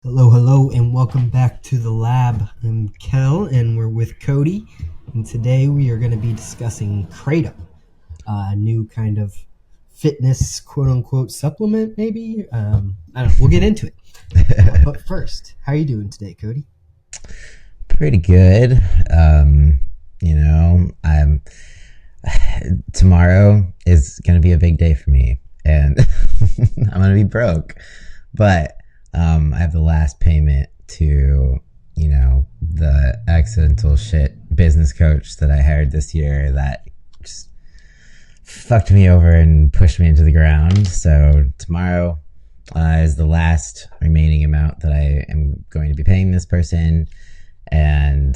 Hello, hello, and welcome back to the lab. I'm Kel, and we're with Cody, and today we are going to be discussing Kratom, a new kind of fitness, quote-unquote, supplement, maybe? I don't know. We'll get into it. But first, how are you doing today, Cody? Pretty good. I'm tomorrow is gonna be a big day for me, and I'm gonna be broke. But I have the last payment to the accidental shit business coach that I hired this year that just fucked me over and pushed me into the ground. So tomorrow is the last remaining amount that I am going to be paying this person, and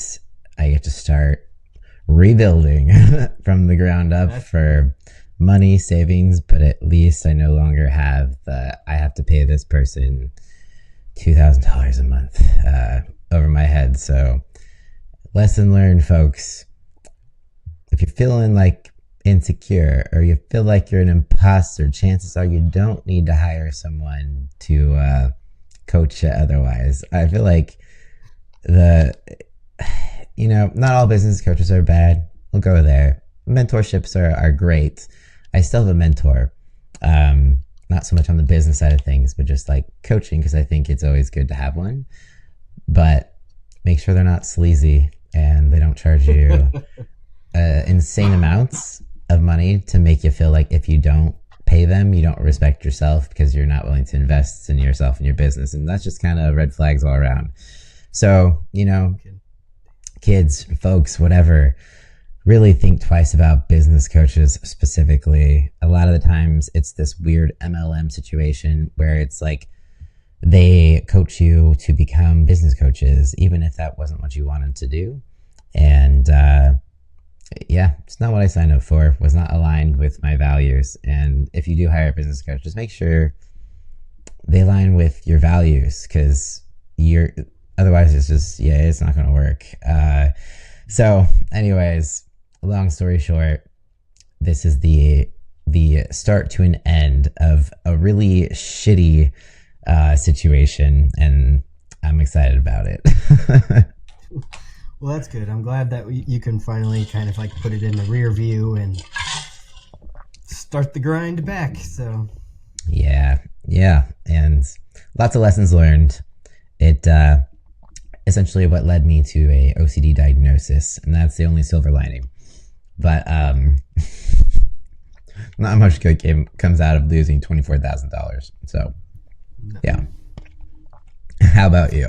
I get to start rebuilding from the ground up for money savings. But at least I no longer have I have to pay this person $2,000 a month over my head. So lesson learned, folks. If you're feeling like insecure or you feel like you're an imposter, chances are you don't need to hire someone to coach you otherwise. I feel like not all business coaches are bad. We'll go there. Mentorships are great. I still have a mentor. Not so much on the business side of things, but just like coaching, because I think it's always good to have one. But make sure they're not sleazy and they don't charge you insane amounts of money to make you feel like if you don't pay them, you don't respect yourself because you're not willing to invest in yourself and your business. And that's just kind of red flags all around. So, kids, folks, whatever, really think twice about business coaches specifically. A lot of the times it's this weird MLM situation where it's like they coach you to become business coaches, even if that wasn't what you wanted to do. And it's not what I signed up for. It was not aligned with my values. And if you do hire a business coach, just make sure they align with your values, because otherwise it's not going to work. So anyways, long story short, this is the start to an end of a really shitty situation, and I'm excited about it. Well, that's good. I'm glad that you can finally kind of like put it in the rear view and start the grind back. So Yeah, and lots of lessons learned. It essentially what led me to a OCD diagnosis, and that's the only silver lining. But not much good comes out of losing $24,000. So yeah. How about you?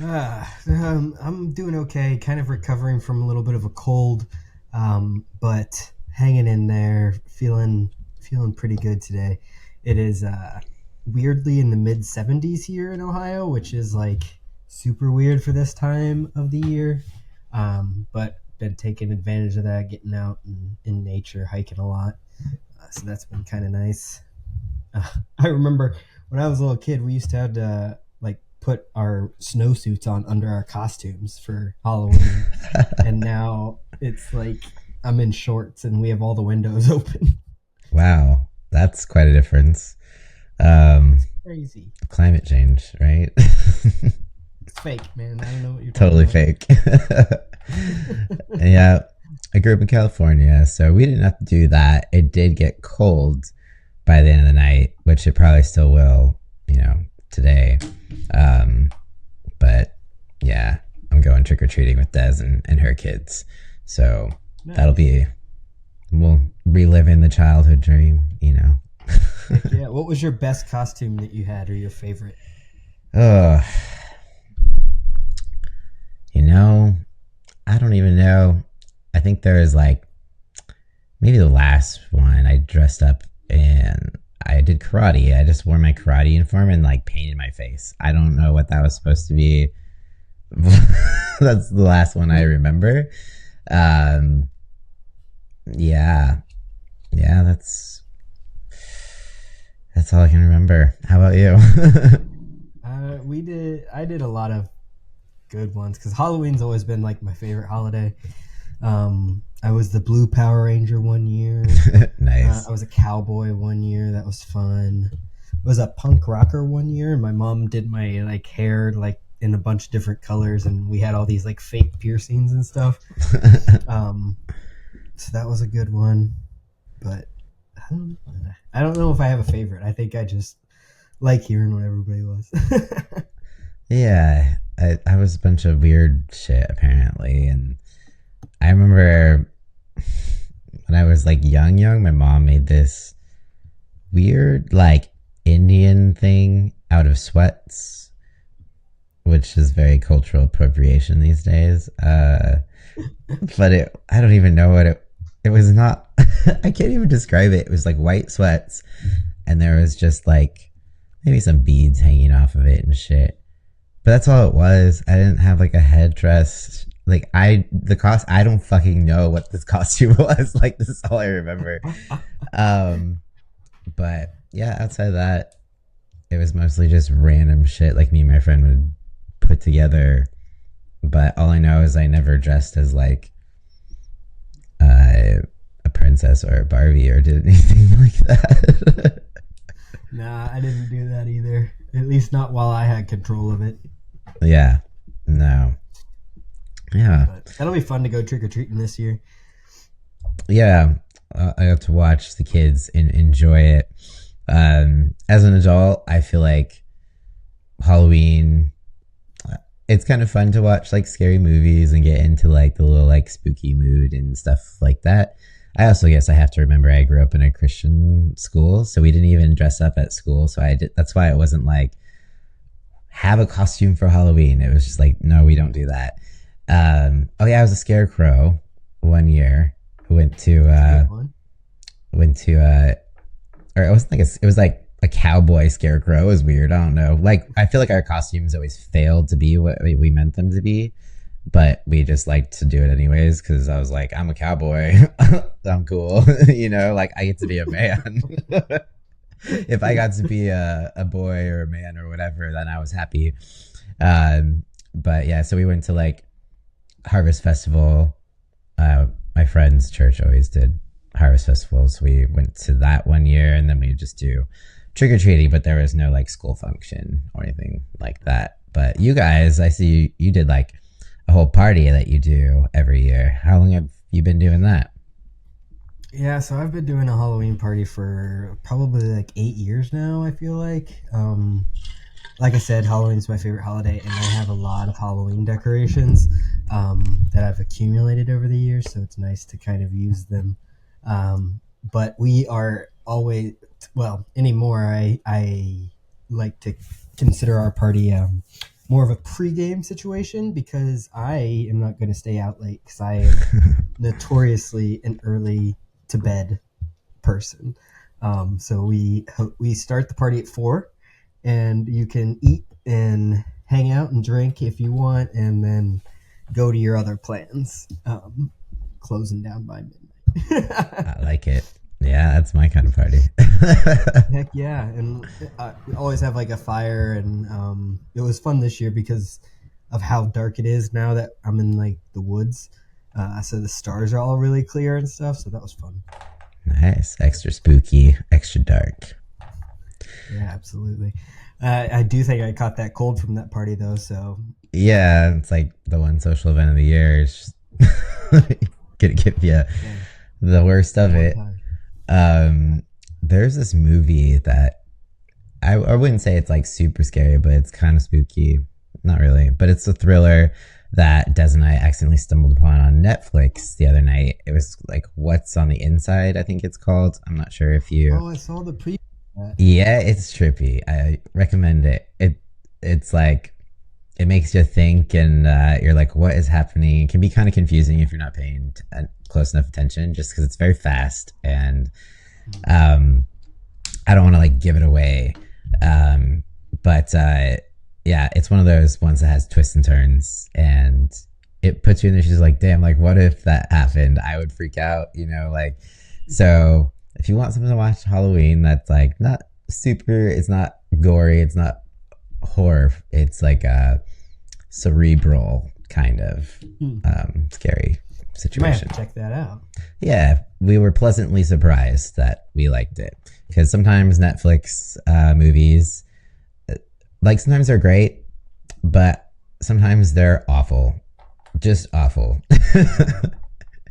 I'm doing okay, kind of recovering from a little bit of a cold, but hanging in there, feeling pretty good today. It is weirdly in the mid 70s here in Ohio, which is like super weird for this time of the year, but been taking advantage of that, getting out in nature, hiking a lot, so that's been kind of nice. I remember when I was a little kid, we used to have to like put our snowsuits on under our costumes for Halloween, and now it's like I'm in shorts and we have all the windows open. Wow, that's quite a difference. Crazy. Climate change, right? It's fake, man. I don't know what you're Totally talking fake. Yeah, I grew up in California, so we didn't have to do that. It did get cold by the end of the night, which it probably still will, today. But yeah, I'm going trick-or-treating with Des and her kids. So Nice. we'll relive in the childhood dream, Heck yeah. What was your best costume that you had, or your favorite? Oh, I don't even know. I think there is like maybe the last one I dressed up and I did karate. I just wore my karate uniform and like painted my face. I don't know what that was supposed to be. That's the last one I remember. Yeah, that's all I can remember. How about you? I did a lot of good ones because Halloween's always been like my favorite holiday. I was the Blue Power Ranger one year. Nice. I was a cowboy one year. That was fun. was a punk rocker one year, and my mom did my like hair like in a bunch of different colors, and we had all these like fake piercings and stuff. Um, so that was a good one, but I don't know if I have a favorite. I think I just like hearing what everybody was. Yeah, I was a bunch of weird shit apparently, and I remember when I was like young, my mom made this weird like Indian thing out of sweats, which is very cultural appropriation these days. But I don't even know what it was not. I can't even describe it. It was like white sweats, and there was just like maybe some beads hanging off of it and shit. But that's all it was. I didn't have like a headdress. Like I don't fucking know what this costume was. Like this is all I remember. Um, but yeah, outside of that, it was mostly just random shit like me and my friend would put together. But all I know is I never dressed as like a princess or a Barbie or did anything like that. Nah, I didn't do that either. At least not while I had control of it. Yeah, no, yeah, But that'll be fun to go trick or treating this year. yeah. I have to watch the kids and enjoy it. As an adult, I feel like Halloween. It's kind of fun to watch like scary movies and get into like the little like spooky mood and stuff like that. I also guess I have to remember I grew up in a Christian school, so we didn't even dress up at school. So I did. That's why it wasn't like have a costume for Halloween. It was just like no, we don't do that. Oh yeah, I was a scarecrow one year. Went to Good one. went to or it wasn't like it was like a cowboy scarecrow. It was weird. I don't know. Like I feel like our costumes always failed to be what we meant them to be, but we just liked to do it anyways because I was like, I'm a cowboy. I'm cool. You know, like I get to be a man. If I got to be a boy or a man or whatever, then I was happy. But yeah, so we went to like Harvest Festival. My friend's church always did Harvest Festivals. We went to that one year, and then we just do trick or treating, but there was no like school function or anything like that. But you guys, I see you did like a whole party that you do every year. How long have you been doing that? Yeah, so I've been doing a Halloween party for probably like 8 years now, I feel like. Like I said, Halloween's my favorite holiday, and I have a lot of Halloween decorations that I've accumulated over the years, so it's nice to kind of use them. But we are always, well, anymore, I like to consider our party more of a pregame situation because I am not going to stay out late because I am notoriously an early to bed person. So we start the party at 4, and you can eat and hang out and drink if you want, and then go to your other plans. Closing down by midnight. I like it. Yeah, that's my kind of party. Heck yeah, and we always have like a fire, and it was fun this year because of how dark it is now that I'm in like the woods. So the stars are all really clear and stuff. So that was fun. Nice. Extra spooky, extra dark. Yeah, absolutely. I do think I caught that cold from that party though. So Yeah, it's like the one social event of the year. It's just gonna give you yeah, the worst of one it. time. There's this movie that I wouldn't say it's like super scary, but it's kind of spooky. Not really, but it's a thriller that Des and I accidentally stumbled upon on Netflix the other night. It was like What's on the Inside, I think it's called. I'm not sure if you. Oh, I saw the pre. Yeah, it's trippy. I recommend it. It's like it makes you think, and you're like, what is happening? It can be kind of confusing if you're not paying close enough attention, just because it's very fast, and I don't want to like give it away, but yeah, it's one of those ones that has twists and turns, and it puts you in there. She's like, damn, like what if that happened? I would freak out, you know, like so. If you want something to watch Halloween that's like not super, it's not gory, it's not horror, it's like a cerebral kind of scary You might have situation. to check that out. Yeah, we were pleasantly surprised that we liked it because sometimes Netflix movies, like sometimes they're great, but sometimes they're awful, just awful. I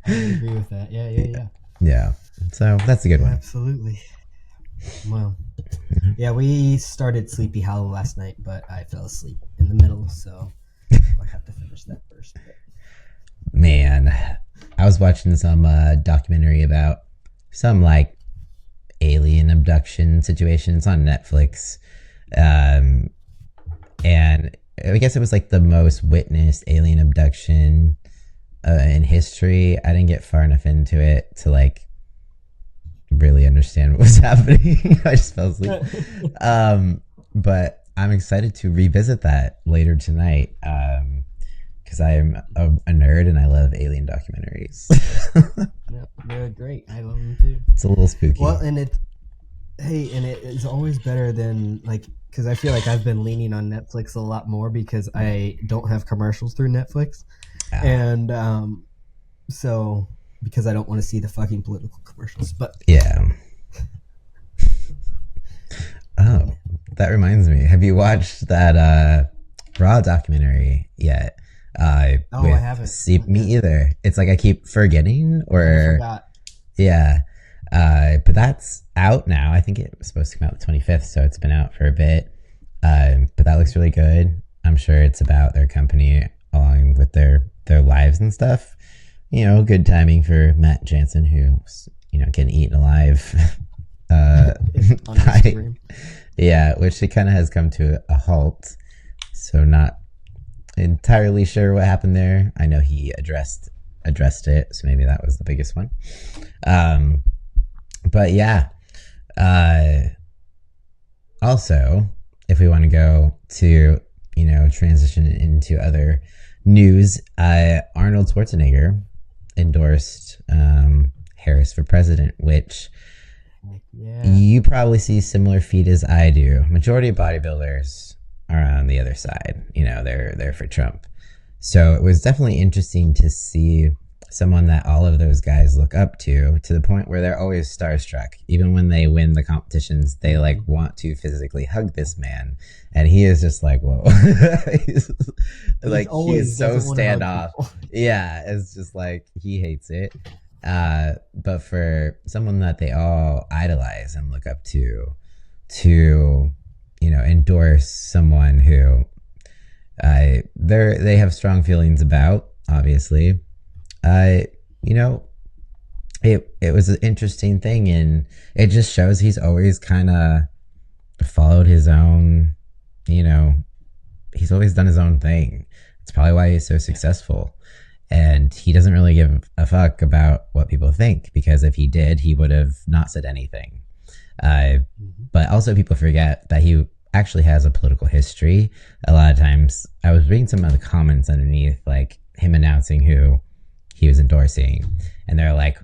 would agree with that. Yeah, yeah, yeah. Yeah, so that's a good one. Absolutely. Well, yeah, we started Sleepy Hollow last night, but I fell asleep in the middle, so I have to finish that first. But Man, I was watching some documentary about some like alien abduction situation. It's on Netflix. Um, and I guess it was like the most witnessed alien abduction in history. I didn't get far enough into it to like really understand what was happening. I just fell asleep. But I'm excited to revisit that later tonight because I am a nerd and I love alien documentaries. yeah, they're great. I love them too. It's a little spooky. Well, and it is always better than like because I feel like I've been leaning on Netflix a lot more because I don't have commercials through Netflix, and so because I don't want to see the fucking political commercials. But yeah. Oh, that reminds me. Have you watched that Raw documentary yet? I haven't. Me either. It's like I keep forgetting I or forgot. yeah. But that's out now. I think it was supposed to come out the 25th, so it's been out for a bit. But that looks really good. I'm sure it's about their company along with their lives and stuff. You know, good timing for Matt Jansen, who's, you know, getting eaten alive. On Instagram. Yeah, which it kind of has come to a halt. So not entirely sure what happened there. I know he addressed it, so maybe that was the biggest one. But yeah. Also, if we want to go to, you know, transition into other news, Arnold Schwarzenegger endorsed Harris for president, which you probably see similar feed as I do. Majority of bodybuilders are on the other side. You know, they're for Trump. So it was definitely interesting to see someone that all of those guys look up to the point where they're always starstruck. Even when they win the competitions, they like want to physically hug this man. And he is just like, whoa. he's so standoff. Yeah, it's just like he hates it. But for someone that they all idolize and look up to, you know, endorse someone who they have strong feelings about, obviously. You know, it was an interesting thing, and it just shows he's always kind of followed his own, you know, he's always done his own thing. It's probably why he's so successful. And he doesn't really give a fuck about what people think, because if he did, he would have not said anything. But also people forget that he actually has a political history. A lot of times, I was reading some of the comments underneath, like him announcing who he was endorsing, and they're like,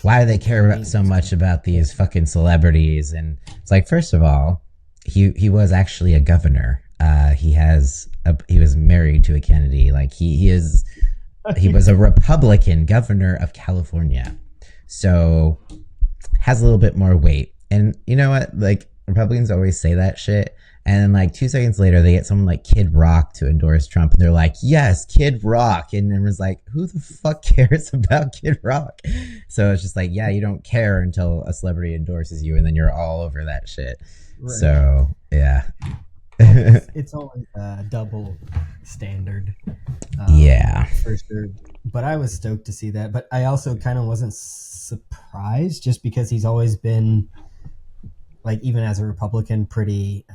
why do they care so much about these fucking celebrities? And it's like, first of all, he was actually a governor. He was married to a Kennedy. Like he was a Republican governor of California, so has a little bit more weight. And you know what? Like, Republicans always say that shit, and then like 2 seconds later, they get someone like Kid Rock to endorse Trump, and they're like, "Yes, Kid Rock," and everyone's like, "Who the fuck cares about Kid Rock?" So it's just like, yeah, you don't care until a celebrity endorses you, and then you're all over that shit. Right. So yeah. It's always a double standard. Yeah. For sure. But I was stoked to see that. But I also kind of wasn't surprised, just because he's always been, like, even as a Republican, pretty,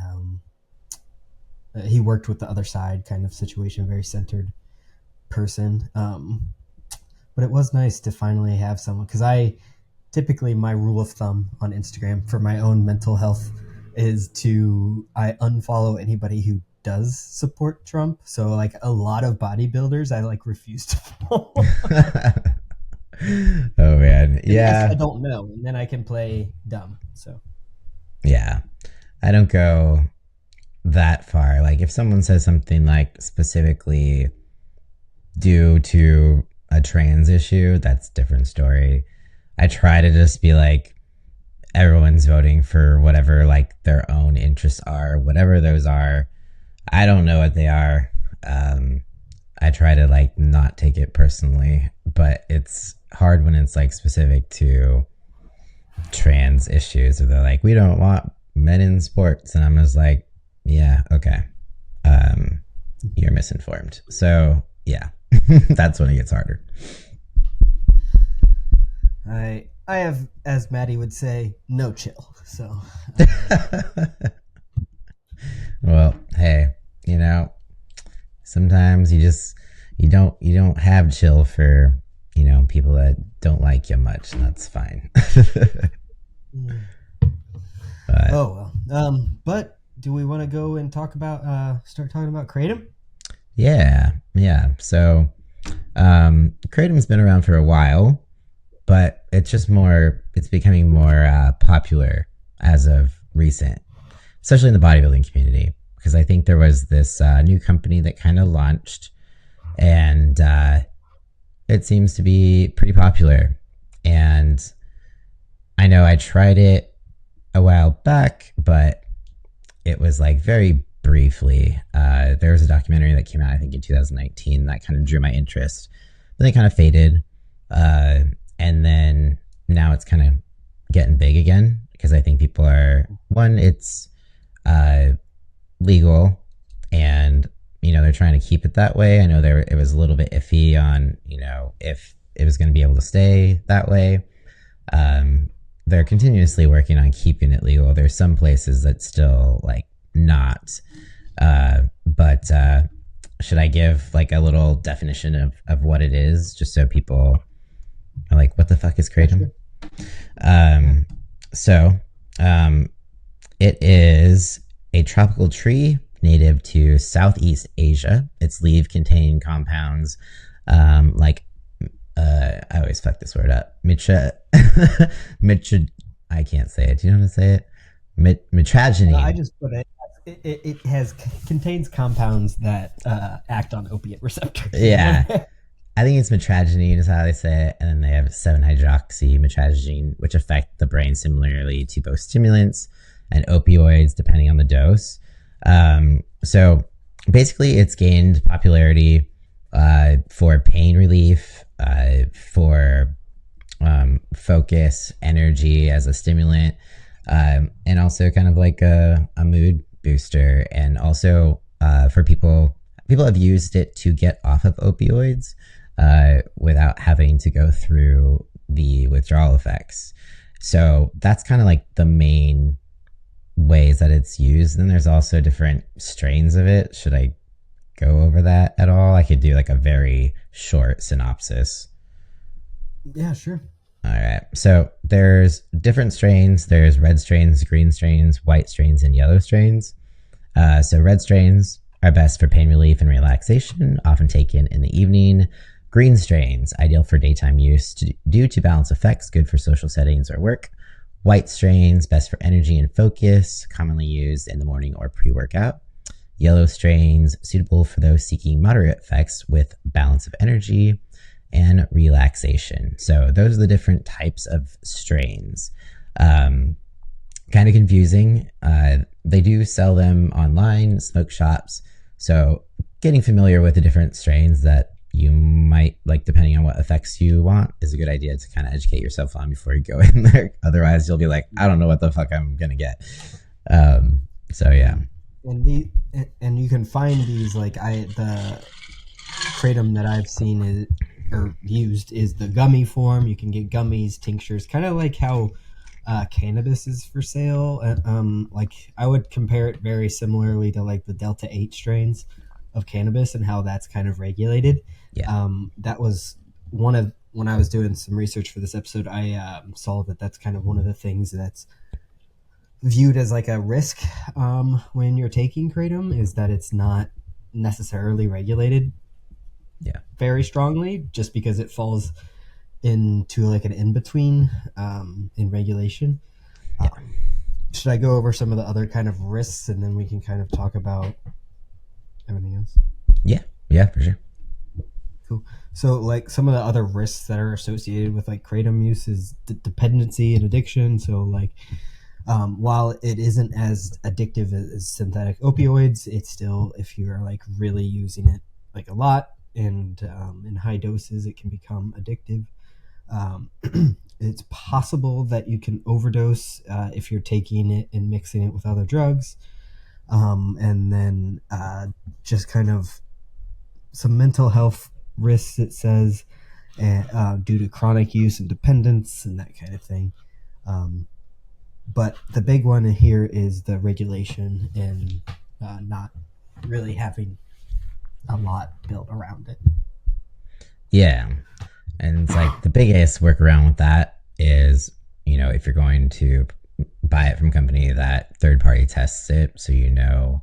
he worked with the other side kind of situation, very centered person. But it was nice to finally have someone, because typically my rule of thumb on Instagram for my own mental health is I unfollow anybody who does support Trump. So like a lot of bodybuilders, I like refuse to follow. Oh man, yeah. I don't know, and then I can play dumb. So yeah, I don't go that far. Like if someone says something like specifically due to a trans issue, that's a different story. I try to just be like, everyone's voting for whatever like their own interests are, whatever those are. I don't know what they are. I try to like not take it personally, but it's hard when it's like specific to trans issues. Or they're like, we don't want men in sports, and I'm just like, yeah, okay, you're misinformed. So yeah, that's when it gets harder. I have, as Maddie would say, no chill. So Well, hey, you know, sometimes you don't have chill for people that don't like you much, and that's fine. mm. But Oh well. But do we want to go and talk about start talking about Kratom? yeah, yeah. So Kratom's been around for a while, but it's becoming more popular as of recent, especially in the bodybuilding community, because I think there was this new company that kind of launched, and it seems to be pretty popular. And I know I tried it a while back, but it was like very briefly. There was a documentary that came out, I think, in 2019 that kind of drew my interest. Then it kind of faded. And then now it's kind of getting big again because I think people are, one, it's legal, and they're trying to keep it that way. I know it was a little bit iffy on if it was going to be able to stay that way. They're continuously working on keeping it legal. There's some places that still like not, but should I give like a little definition of what it is, just so people are like, what the fuck is kratom? So it is a tropical tree native to Southeast Asia. Its leaf contain compounds like I always fuck this word up. I can't say it. Do you know how to say it? Mitragynine. I just put it. It has contains compounds that act on opiate receptors. Yeah. I think it's mitragynine is how they say it, and then they have 7-hydroxymitragynine, which affect the brain similarly to both stimulants and opioids, depending on the dose. So basically, it's gained popularity for pain relief, for focus, energy as a stimulant, and also kind of like a mood booster, and also for people have used it to get off of opioids without having to go through the withdrawal effects. So that's kind of like the main ways that it's used. And there's also different strains of it. Should I go over that at all? I could do like a very short synopsis. Yeah, sure. All right. So there's different strains. There's red strains, green strains, white strains, and yellow strains. So red strains are best for pain relief and relaxation, often taken in the evening. Green strains, ideal for daytime use due to balance effects, good for social settings or work. White strains, best for energy and focus, commonly used in the morning or pre-workout. Yellow strains, suitable for those seeking moderate effects with balance of energy and relaxation. So those are the different types of strains. Kind of confusing. They do sell them online, smoke shops. So getting familiar with the different strains that you might like, depending on what effects you want, is a good idea to kind of educate yourself on before you go in there. Otherwise, you'll be like, I don't know what the fuck I'm going to get. So yeah. And you can find these the kratom that I've seen is or used is the gummy form. You can get gummies, tinctures, kind of like how cannabis is for sale. Like I would compare it very similarly to like the Delta 8 strains of cannabis and how that's kind of regulated. Yeah. That was one of when I was doing some research for this episode. I saw that that's kind of one of the things that's viewed as like a risk when you're taking kratom, is that it's not necessarily regulated Yeah. very strongly, just because it falls into like an in-between in regulation. Yeah. Should I go over some of the other kind of risks, and then we can kind of talk about everything else? Yeah. Yeah, for sure. Cool. So, like some of the other risks that are associated with like kratom use is dependency and addiction. So, like while it isn't as addictive as synthetic opioids, it's still, if you're like really using it like a lot and in high doses, it can become addictive. Um, it's possible that you can overdose if you're taking it and mixing it with other drugs. And then just kind of some mental health risks, it says, due to chronic use and dependence and that kind of thing. Um, but the big one here is the regulation and not really having a lot built around it. Yeah. And it's like the biggest workaround with that is, if you're going to buy it from a company that third party tests it, so you know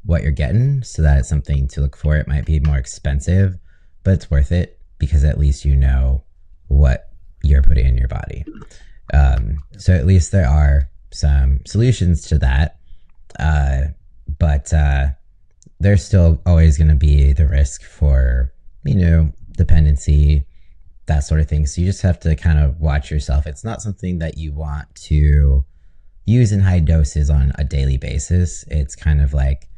what you're getting, so that it's something to look for. It might be more expensive, but it's worth it because at least you know what you're putting in your body. So at least there are some solutions to that. But there's still always going to be the risk for, dependency, that sort of thing. So you just have to kind of watch yourself. It's not something that you want to use in high doses on a daily basis. It's kind of like,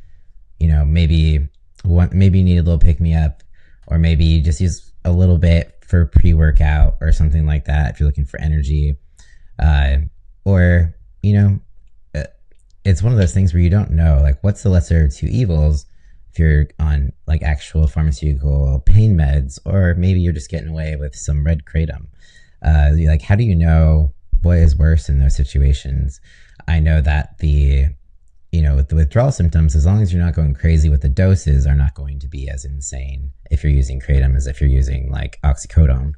maybe you need a little pick me up, or maybe you just use a little bit for pre-workout or something like that if you're looking for energy. Or, it's one of those things where you don't know, like, what's the lesser of two evils if you're on like actual pharmaceutical pain meds, or maybe you're just getting away with some red kratom. Like, how do you know what is worse in those situations? I know that with the withdrawal symptoms, as long as you're not going crazy with the doses, are not going to be as insane if you're using kratom as if you're using like oxycodone.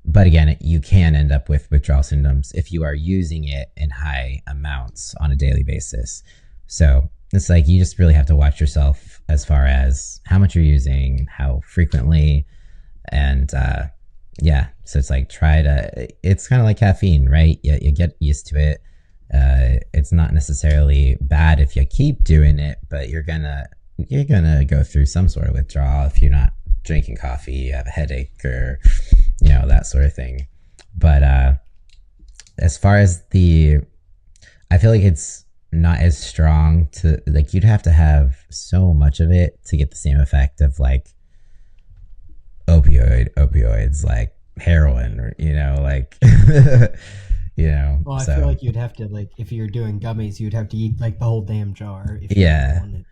But again, you can end up with withdrawal symptoms if you are using it in high amounts on a daily basis. So it's like you just really have to watch yourself as far as how much you're using, how frequently, and so it's like it's kind of like caffeine, right? You get used to it. It's not necessarily bad if you keep doing it, but you're gonna go through some sort of withdrawal if you're not drinking coffee, you have a headache, or that sort of thing. But as far as I feel like it's not as strong to, like, you'd have to have so much of it to get the same effect of like opioids, like heroin, or like Well, I so feel like you'd have to, like, if you're doing gummies, you'd have to eat like the whole damn jar if you yeah. wanted.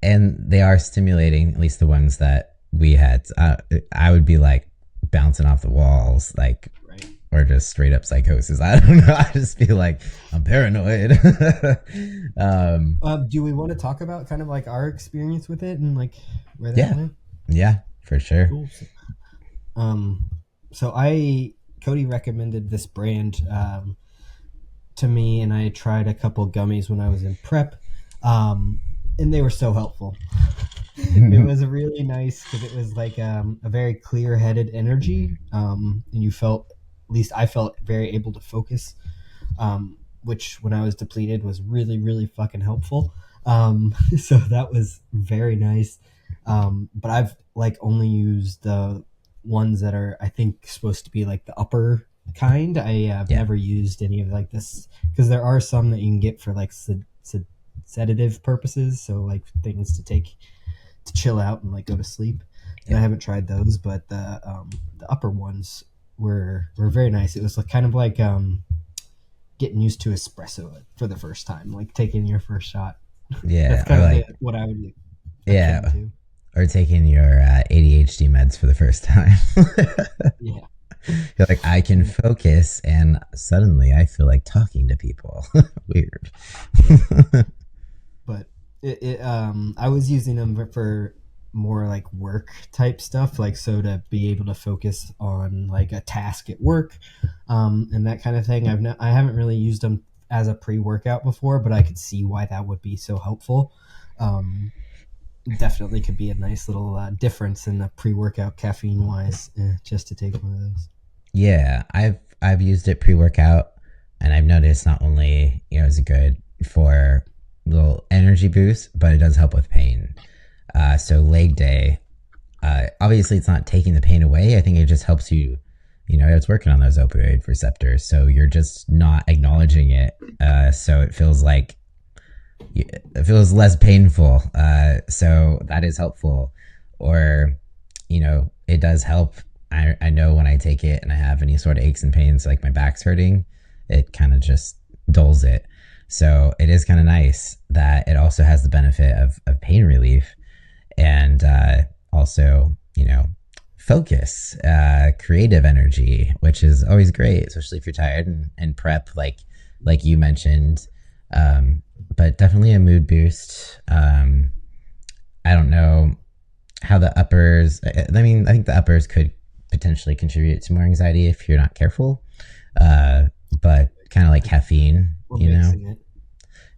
And they are stimulating, at least the ones that we had. I would be like bouncing off the walls, like, Right. or just straight up psychosis. I don't know. I just feel like I'm paranoid. Do we want to talk about kind of like our experience with it and like where that Yeah. went? Yeah, for sure. Cool. So Cody recommended this brand to me, and I tried a couple gummies when I was in prep, and they were so helpful. It was really nice because it was like a very clear-headed energy, and you felt, at least I felt, very able to focus, which when I was depleted was really, really fucking helpful. So that was very nice. But I've like only used the ones that are, I think, supposed to be like the upper kind. I have never used any of like this, because there are some that you can get for like sedative purposes, so like things to take to chill out and like go to sleep. And I haven't tried those, but the upper ones were very nice. It was like, kind of like getting used to espresso for the first time, like taking your first shot. Yeah, That's kind of like, what I would. Yeah, or taking your ADHD meds for the first time. Yeah. You're like, I can focus, and suddenly I feel like talking to people. Weird. But I was using them for more like work type stuff, like, so to be able to focus on like a task at work, and that kind of thing. I haven't really used them as a pre-workout before, but I could see why that would be so helpful. Definitely could be a nice little difference in the pre-workout caffeine wise, just to take one of those. Yeah, I've used it pre-workout, and I've noticed not only is it good for a little energy boost, but it does help with pain. So leg day, Obviously, it's not taking the pain away. I think it just helps you. It's working on those opioid receptors, so you're just not acknowledging it. So it feels like it feels less painful. So that is helpful. Or, it does help. I know when I take it and I have any sort of aches and pains, like my back's hurting, it kind of just dulls it. So it is kind of nice that it also has the benefit of pain relief and also, focus, creative energy, which is always great, especially if you're tired and prep, like you mentioned. But definitely a mood boost. I don't know how the uppers. I mean, I think the uppers could potentially contribute to more anxiety if you're not careful. But kind of like caffeine, Or mixing it.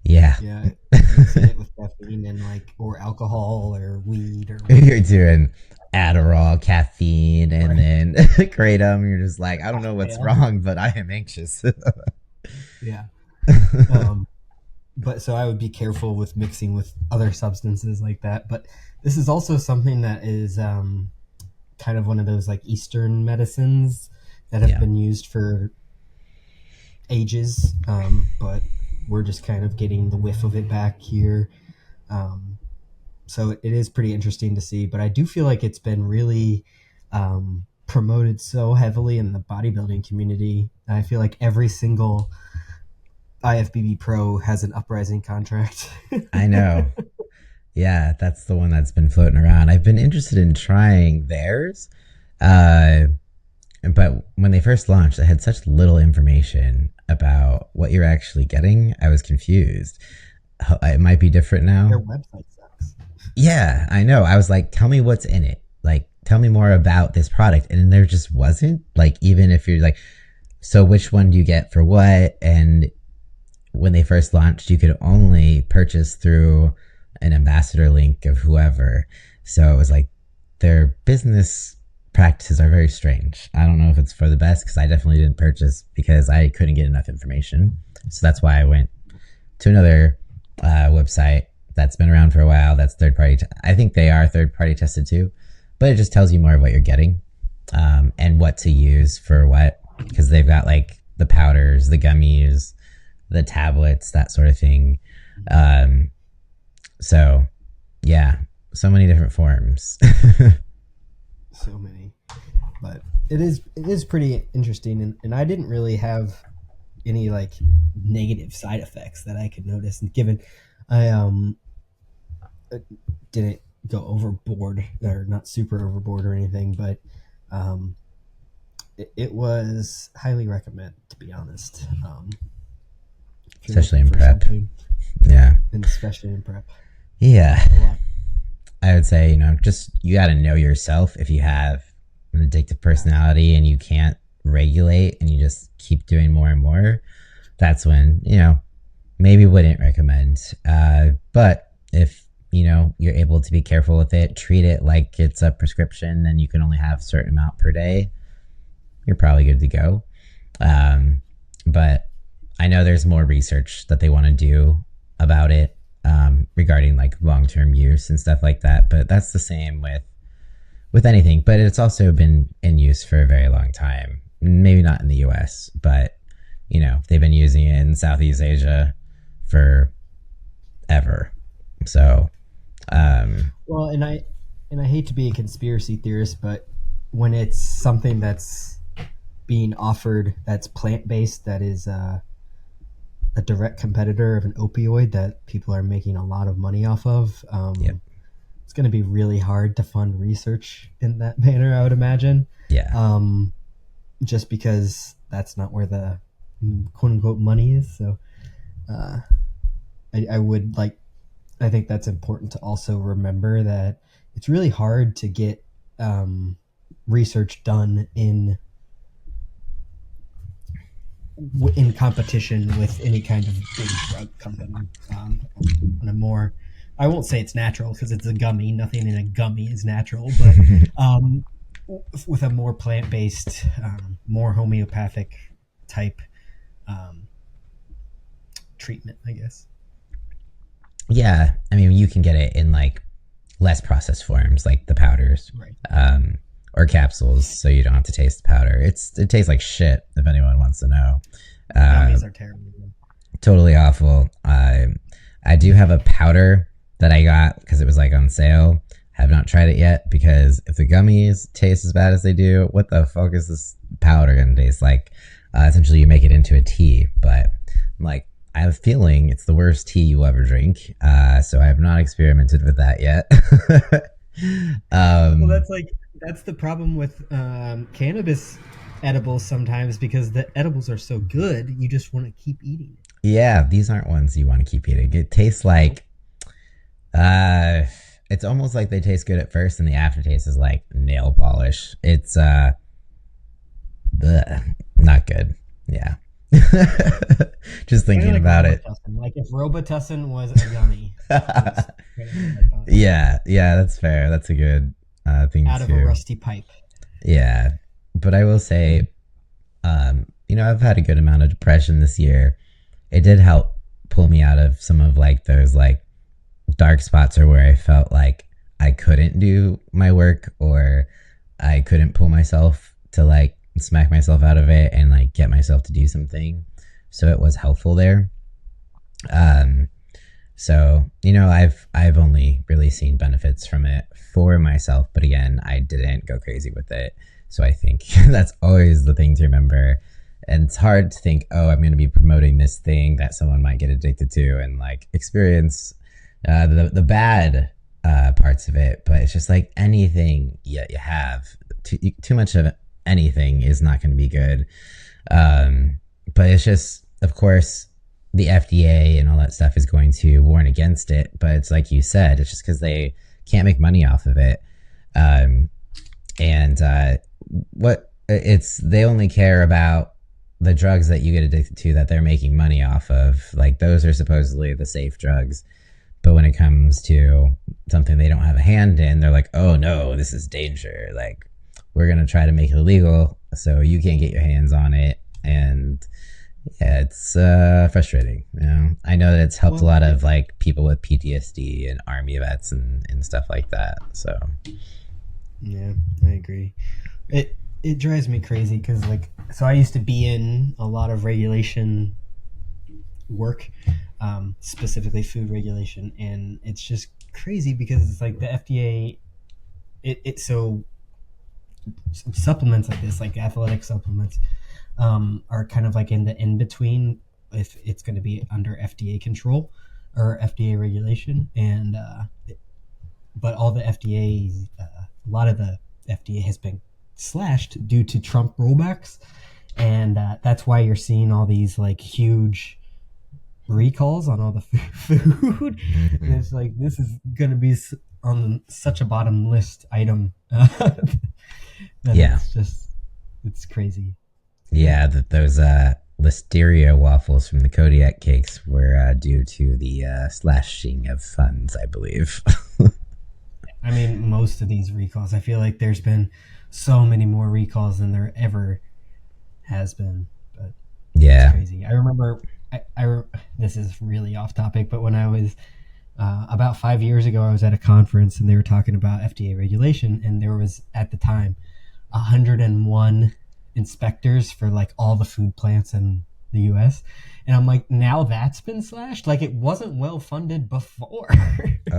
Yeah. Yeah, mixing it with caffeine and or alcohol or weed or You're whatever. doing Adderall, caffeine, and Right. then Kratom. You're just like, I don't know what's Yeah. wrong, but I am anxious. Yeah. Um, but so I would be careful with mixing with other substances like that. But this is also something that is kind of one of those like Eastern medicines that have Yeah. been used for ages, but we're just kind of getting the whiff of it back here. Um, so it is pretty interesting to see. But I do feel like it's been really promoted so heavily in the bodybuilding community. I feel like every single IFBB pro has an uprising contract. I know. Yeah, that's the one that's been floating around. I've been interested in trying theirs. Uh, but when they first launched, I had such little information about what you're actually getting. I was confused. It might be different Their now. website sucks. Yeah, I know. I was like, tell me what's in it. Like, tell me more about this product. And there just wasn't. Like, even if you're like, so which one do you get for what? And when they first launched, you could only purchase through an ambassador link of whoever. So it was like their business practices are very strange. I don't know if it's for the best because I definitely didn't purchase because I couldn't get enough information. So that's why I went to another website that's been around for a while. That's third party. I think they are third party tested too, but it just tells you more of what you're getting and what to use for what because they've got like the powders, the gummies, the tablets, that sort of thing. Um, so, yeah, so many different forms. So many, but it is pretty interesting, and I didn't really have any like negative side effects that I could notice. And given I didn't go overboard or not super overboard or anything, but um, it was highly recommend to be honest. If you're Especially looking in for prep. something, Yeah. and especially in prep, Yeah. a lot. I would say, just you got to know yourself if you have an addictive personality and you can't regulate and you just keep doing more and more. That's when, maybe wouldn't recommend. But if, you're able to be careful with it, treat it like it's a prescription and you can only have a certain amount per day, you're probably good to go. But I know there's more research that they want to do about it regarding like long-term use and stuff like that. But that's the same with anything. But it's also been in use for a very long time. Maybe not in the U.S., but they've been using it in Southeast Asia for ever. So, Well, and I hate to be a conspiracy theorist, but when it's something that's being offered that's plant based, that is a direct competitor of an opioid that people are making a lot of money off of, yeah, it's going to be really hard to fund research in that manner, I would imagine. yeah, Um, just because that's not where the quote unquote money is. So uh, I would like, I think that's important to also remember that it's really hard to get research done in competition with any kind of big drug company. On a more, I won't say it's natural because it's a gummy. Nothing in a gummy is natural, but um, with a more plant based, more homeopathic type um, treatment, I guess. yeah. I mean, you can get it in like less processed forms like the powders, Right. or capsules, so you don't have to taste the powder. It tastes like shit if anyone wants to know. Gummies are terrible. Totally awful. I do have a powder that I got because it was like on sale. Have not tried it yet because if the gummies taste as bad as they do, what the fuck is this powder gonna taste like? Essentially, you make it into a tea, but I'm like, I have a feeling it's the worst tea you'll ever drink. So I have not experimented with that yet. Well, um, that's the problem with cannabis edibles sometimes, because the edibles are so good, you just want to keep eating it. yeah, these aren't ones you want to keep eating. It tastes like, uh, it's almost like they taste good at first, and the aftertaste is like nail polish. It's not good. Yeah. Just thinking Like about it. Robitussin. Like if Robitussin was a gummy, it's Yeah, yeah, that's fair. That's a good thing out of a too. rusty pipe. Yeah, but I will say, I've had a good amount of depression this year. It did help pull me out of some of like those like dark spots, or where I felt like I couldn't do my work, or I couldn't pull myself to like smack myself out of it and like get myself to do something. So it was helpful there. So I've only really seen benefits from it for myself, but again, I didn't go crazy with it. So I think that's always the thing to remember. And it's hard to think, oh, I'm going to be promoting this thing that someone might get addicted to and like experience the bad parts of it. But it's just like anything you have, too much of anything is not going to be good. But it's just, of course, the FDA and all that stuff is going to warn against it. But it's like you said, it's just because they can't make money off of it. They only care about the drugs that you get addicted to that they're making money off of. Like those are supposedly the safe drugs. But when it comes to something they don't have a hand in, they're like, oh no, this is danger. Like we're going to try to make it illegal so you can't get your hands on it. And yeah, it's frustrating. I know that it's helped a lot of like people with PTSD and army vets and stuff like that. So yeah, I agree. It drives me crazy because so I used to be in a lot of regulation work, specifically food regulation, and it's just crazy because it's like the FDA, so supplements like this, like athletic supplements, are kind of like in the in between if it's going to be under FDA control or FDA regulation, and but all the FDA, a lot of the FDA has been slashed due to Trump rollbacks, and that's why you're seeing all these like huge recalls on all the food. And it's like this is going to be on such a bottom list item. yeah, it's crazy. Yeah, those listeria waffles from the Kodiak cakes were due to the slashing of funds, I believe. I mean, most of these recalls, I feel like there's been so many more recalls than there ever has been. But yeah, it's crazy. I remember, this is really off topic, but when I was about 5 years ago, I was at a conference and they were talking about FDA regulation, and there was at the time 101 inspectors for like all the food plants in the US, and I'm like, now that's been slashed. Like it wasn't well funded before.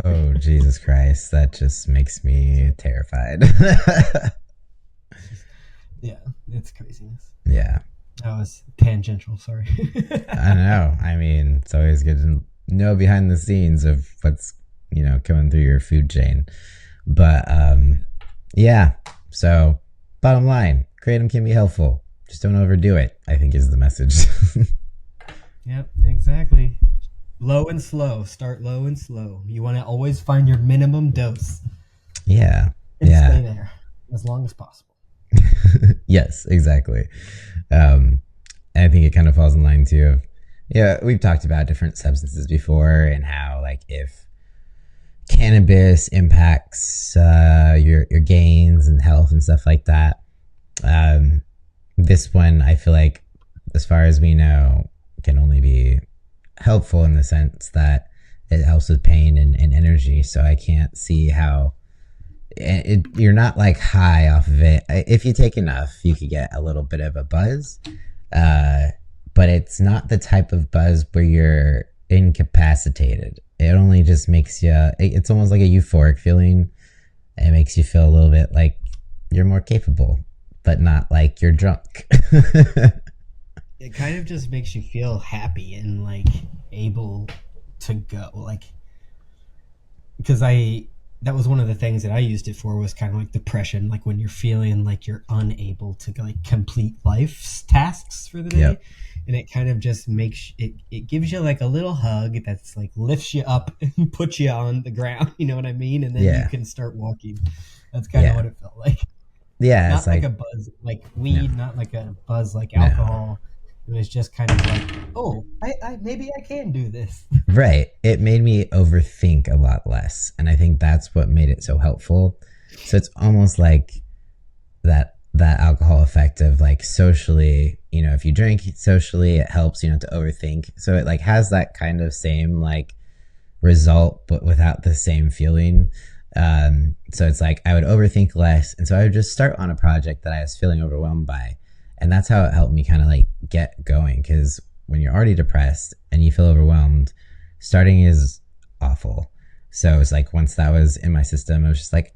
Oh Jesus Christ, that just makes me terrified. Yeah, it's craziness. Yeah, that was tangential, sorry. I know. I mean, it's always good to know behind the scenes of what's coming through your food chain. But yeah, so bottom line, Kratom can be helpful. Just don't overdo it, I think, is the message. Yep, exactly. Low and slow. Start low and slow. You want to always find your minimum dose. Yeah. And yeah. stay there as long as possible. Yes, exactly. I think it kind of falls in line too of, we've talked about different substances before and how like if cannabis impacts your gains and health and stuff like that. This one, I feel like, as far as we know, can only be helpful in the sense that it helps with pain and energy. So I can't see how you're not like high off of it. If you take enough, you could get a little bit of a buzz, uh, but it's not the type of buzz where you're incapacitated. It only just makes you. It's almost like a euphoric feeling. It makes you feel a little bit like you're more capable, but not like you're drunk. It kind of just makes you feel happy and like able to go. Like, because that was one of the things that I used it for, was kind of like depression, like when you're feeling like you're unable to like complete life's tasks for the day. Yep. And it kind of just makes it gives you like a little hug that's like lifts you up and puts you on the ground, you know what I mean? And then you Yeah. can start walking. That's kind of Yeah. what it felt like. Yeah. It's Not like like a buzz like no, weed, not like a buzz like no. alcohol. It was just kind of like, oh, I maybe I can do this. Right. It made me overthink a lot less. And I think that's what made it so helpful. So it's almost like that alcohol effect of like socially, if you drink socially, it helps, to overthink. So it like has that kind of same like result, but without the same feeling. So it's like I would overthink less. And so I would just start on a project that I was feeling overwhelmed by. And that's how it helped me kind of like get going. Because when you're already depressed and you feel overwhelmed, starting is awful. So it's like once that was in my system, I was just like,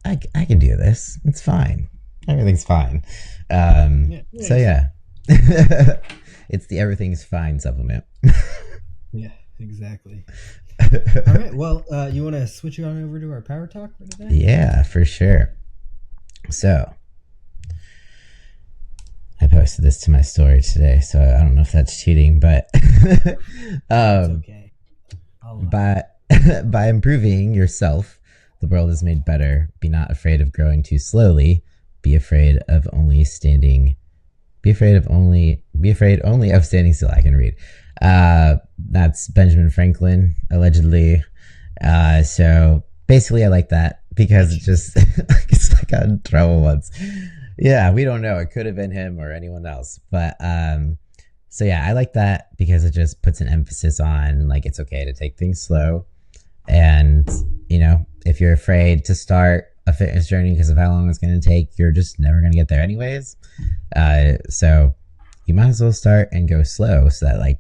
I can do this. It's fine. Everything's fine. Yeah, So nice. yeah, it's the everything's fine supplement. Yeah, exactly. All right. Well, you want to switch it on over to our power talk for today? Yeah, for sure. So I posted this to my story today, so I don't know if that's cheating, but It's um, okay. by by improving yourself, the world is made better. Be not afraid of growing too slowly. Be afraid of only standing. Be afraid only of standing still. I can read. That's Benjamin Franklin, allegedly. So basically, I like that because it just it's like I got in trouble once. Yeah, we don't know. It could have been him or anyone else, but so yeah, I like that because it just puts an emphasis on like it's okay to take things slow, and if you're afraid to start a fitness journey because of how long it's going to take, you're just never going to get there anyways. So you might as well start and go slow so that like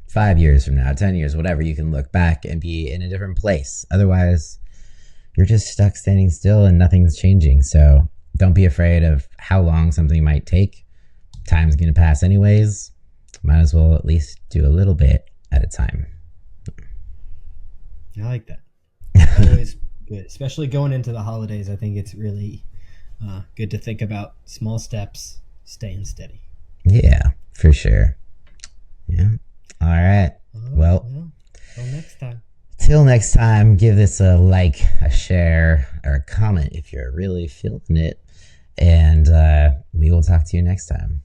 5 years from now, 10 years, whatever, you can look back and be in a different place. Otherwise, you're just stuck standing still and nothing's changing. So don't be afraid of how long something might take. Time's going to pass anyways. Might as well at least do a little bit at a time. I like that. Always good, especially going into the holidays. I think it's really good to think about small steps, staying steady. Yeah, for sure. Yeah. All right. Well, Well, till next time. till next time, give this a like, a share, or a comment if you're really feeling it. And we will talk to you next time.